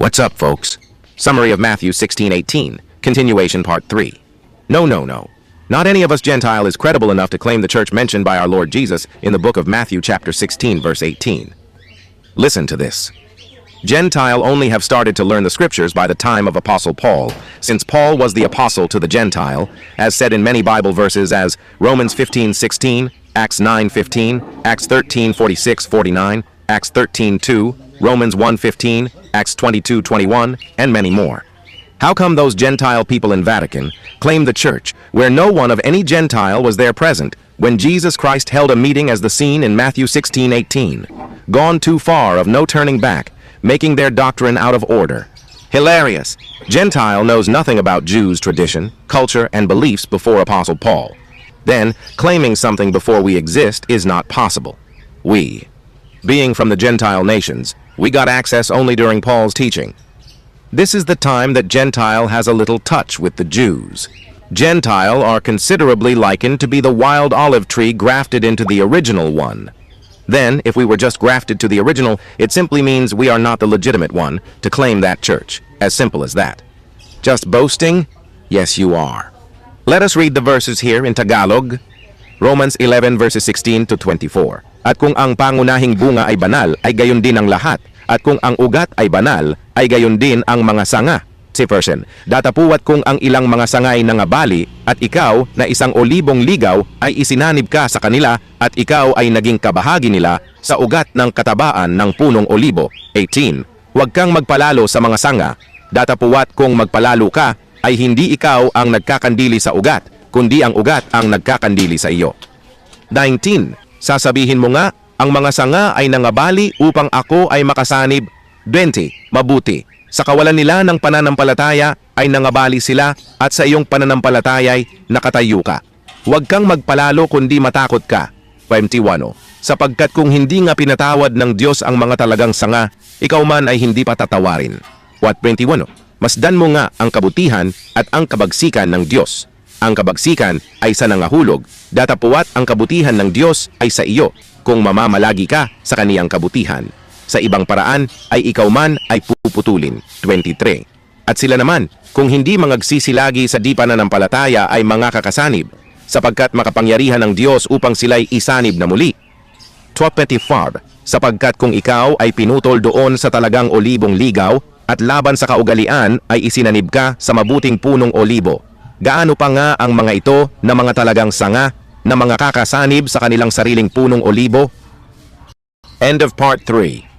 What's up, folks? Summary of Matthew 16:18, continuation part 3. No. Not any of us Gentile is credible enough to claim the church mentioned by our Lord Jesus in the book of Matthew chapter 16 verse 18. Listen to this. Gentile only have started to learn the scriptures by the time of Apostle Paul, since Paul was the apostle to the Gentile, as said in many Bible verses as Romans 15:16, Acts 9:15, Acts 13:46-49, Acts 13:2, Romans 1:15, Acts 22:21, and many more. How come those Gentile people in Vatican claim the church where no one of any Gentile was there present when Jesus Christ held a meeting as the scene in Matthew 16:18? Gone too far of no turning back, making their doctrine out of order. Hilarious. Gentile knows nothing about Jews' tradition, culture, and beliefs before Apostle Paul. Then, claiming something before we exist is not possible. We, being from the Gentile nations, we got access only during Paul's teaching. This is the time that Gentile has a little touch with the Jews. Gentile are considerably likened to be the wild olive tree grafted into the original one. Then, if we were just grafted to the original, it simply means we are not the legitimate one to claim that church. As simple as that. Just boasting? Yes, you are. Let us read the verses here in Tagalog. Romans 11 verses 16 to 24. At kung ang pangunahing bunga ay banal, ay gayon din ang lahat. At kung ang ugat ay banal, ay gayon din ang mga sanga. Si Person, datapuwat kung ang ilang mga sangay nangabali, at ikaw na isang olibong ligaw ay isinanib ka sa kanila, at ikaw ay naging kabahagi nila sa ugat ng katabaan ng punong olibo. 18. Huwag kang magpalalo sa mga sanga. Datapuwat kung magpalalo ka, ay hindi ikaw ang nagkakandili sa ugat, kundi ang ugat ang nagkakandili sa iyo. 19. Sasabihin mo nga, ang mga sanga ay nangabali upang ako ay makasanib. 20. Mabuti. Sa kawalan nila ng pananampalataya ay nangabali sila at sa iyong pananampalataya ay nakatayo ka. Huwag kang magpalalo kundi matakot ka. 21. Sapagkat kung hindi nga pinatawad ng Diyos ang mga talagang sanga, ikaw man ay hindi pa tatawarin. What 21. Masdan mo nga ang kabutihan at ang kabagsikan ng Diyos. Ang kabagsikan ay sa nangahulog, datapuwat ang kabutihan ng Diyos ay sa iyo kung mamamalagi ka sa kaniyang kabutihan. Sa ibang paraan ay ikaw man ay puputulin. 23. At sila naman, kung hindi mangagsisilagi sa di pananampalataya ay mga kakasanib, sapagkat makapangyarihan ng Diyos upang sila'y isanib na muli. 25. Sapagkat kung ikaw ay pinutol doon sa talagang olibong ligaw at laban sa kaugalian ay isinanib ka sa mabuting punong olibo, gaano pa nga ang mga ito na mga talagang sanga na mga kakasanib sa kanilang sariling punong olibo? End of part 3.